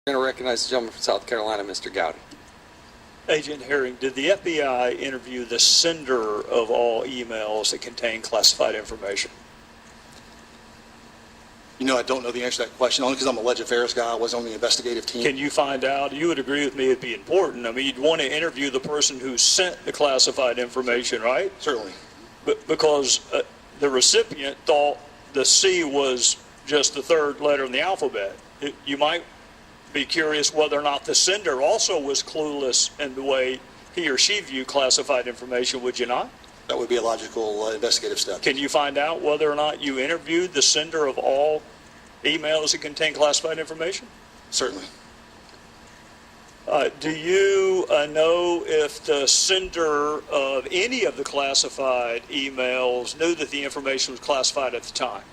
I'm going to recognize the gentleman from South Carolina, Mr. Gowdy. Agent Herring, did the FBI interview the sender of all emails that contain classified information? You know, I don't know the answer to that question, only because I'm a alleged affairs guy. I wasn't on the investigative team. Can you find out? You would agree with me it'd be important. I mean, you'd want to interview the person who sent the classified information, right? Certainly. But because the recipient thought the C was just the third letter in the alphabet. You might be curious whether or not the sender also was clueless in the way he or she viewed classified information, would you not? That would be a logical investigative step. Can you find out whether or not you interviewed the sender of all emails that contain classified information? Certainly. Do you know if the sender of any of the classified emails knew that the information was classified at the time?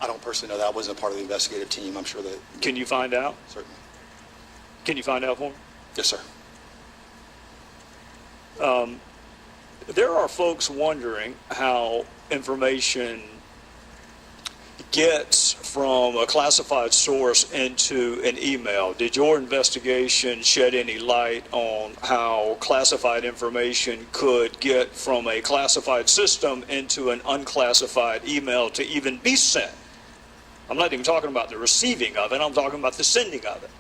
I don't personally know that. I wasn't a part of the investigative team. I'm sure that... Can you find out? Certainly. Can you find out for me? Yes, sir. There are folks wondering how information gets from a classified source into an email. Did your investigation shed any light on how classified information could get from a classified system into an unclassified email to even be sent? I'm not even talking about the receiving of it, I'm talking about the sending of it.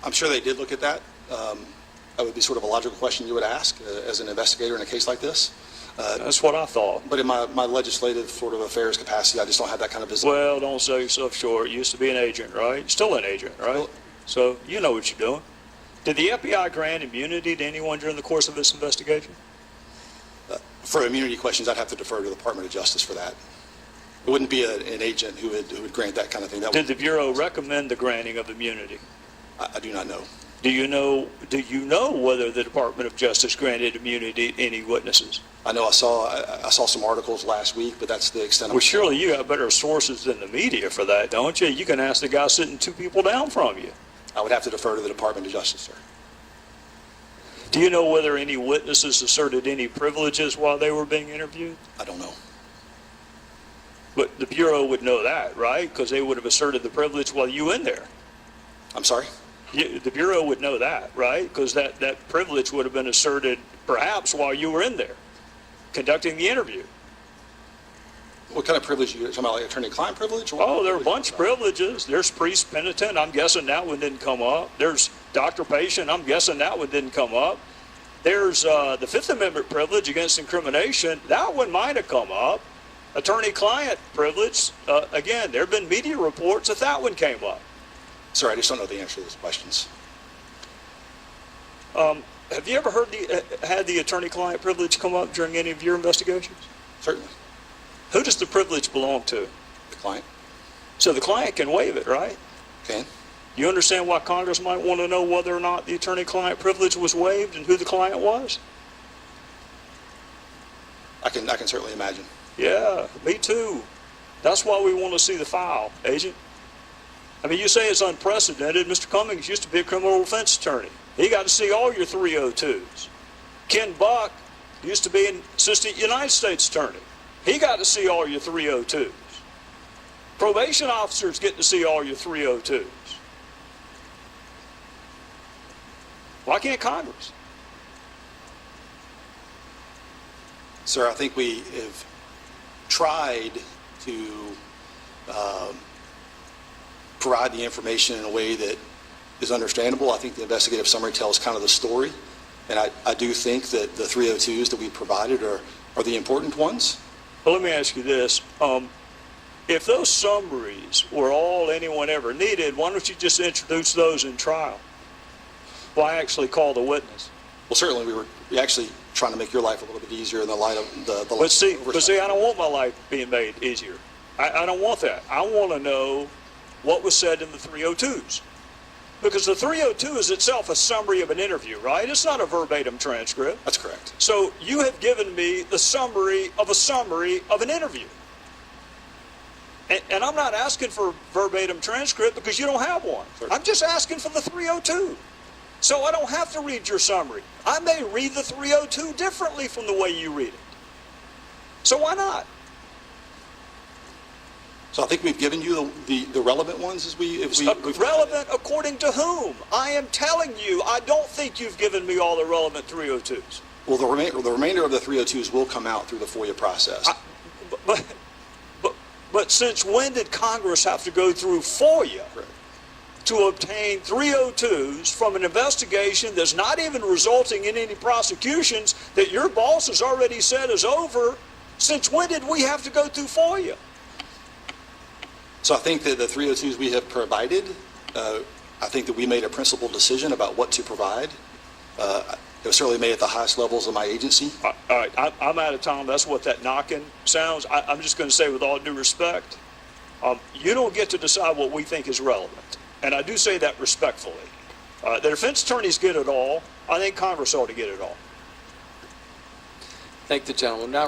I'm sure they did look at that. That would be sort of a logical question you would ask as an investigator in a case like this. That's what I thought. But in my legislative sort of affairs capacity, I just don't have that kind of visibility. Well, don't sell yourself short. You used to be an agent, right? Still an agent, right? Well, so you know what you're doing. Did the FBI grant immunity to anyone during the course of this investigation? For immunity questions, I'd have to defer to the Department of Justice for that. It wouldn't be an agent who would grant that kind of thing. Did the Bureau recommend the granting of immunity? I do not know. Do you know whether the Department of Justice granted immunity to any witnesses? I know I saw some articles last week, but that's the extent of it. Well, surely you have better sources than the media for that, don't you? You can ask the guy sitting 2 people down from you. I would have to defer to the Department of Justice, sir. Do you know whether any witnesses asserted any privileges while they were being interviewed? I don't know. But the Bureau would know that, right? Because they would have asserted the privilege while you were in there. I'm sorry? The Bureau would know that, right? Because that privilege would have been asserted perhaps while you were in there conducting the interview. What kind of privilege are you talking about, like attorney-client privilege? Oh, there are a bunch of privileges. There's priest-penitent. I'm guessing that one didn't come up. There's doctor-patient. I'm guessing that one didn't come up. There's the Fifth Amendment privilege against incrimination. That one might have come up. Attorney-client privilege, again, there have been media reports that one came up. Sir, I just don't know the answer to those questions. Have you ever had the attorney-client privilege come up during any of your investigations? Certainly. Who does the privilege belong to? The client. So the client can waive it, right? Can. You understand why Congress might want to know whether or not the attorney-client privilege was waived and who the client was? I can certainly imagine. Yeah, me too. That's why we want to see the file, Agent. I mean, you say it's unprecedented. Mr. Cummings used to be a criminal defense attorney. He got to see all your 302s. Ken Buck used to be an assistant United States attorney. He got to see all your 302s. Probation officers get to see all your 302s. Why can't Congress? Sir, I think we have tried to provide the information in a way that is understandable. I think the investigative summary tells kind of the story, and I do think that the 302s that we provided are the important ones. Well, let me ask you this. If those summaries were all anyone ever needed, why don't you just introduce those in trial? Why actually call the witness? Well, certainly we were actually trying to make your life a little bit easier in the light of the But see, I don't want my life being made easier. I don't want that. I want to know what was said in the 302s. Because the 302 is itself a summary of an interview, right? It's not a verbatim transcript. That's correct. So you have given me the summary of an interview. And I'm not asking for a verbatim transcript because you don't have one. Sure. I'm just asking for the 302. So I don't have to read your summary. I may read the 302 differently from the way you read it. So why not? So I think we've given you the relevant ones as we've Relevant according to whom? I am telling you, I don't think you've given me all the relevant 302s. Well, the remainder of the 302s will come out through the FOIA process. But since when did Congress have to go through FOIA Correct. to obtain 302s from an investigation that's not even resulting in any prosecutions that your boss has already said is over? Since when did we have to go through FOIA? So I think that the 302s we have provided, I think that we made a principled decision about what to provide. It was certainly made at the highest levels of my agency. All right, I'm out of time. That's what that knocking sounds. I'm just going to say with all due respect, you don't get to decide what we think is relevant. And I do say that respectfully. The defense attorneys get it all. I think Congress ought to get it all. Thank the gentleman. Now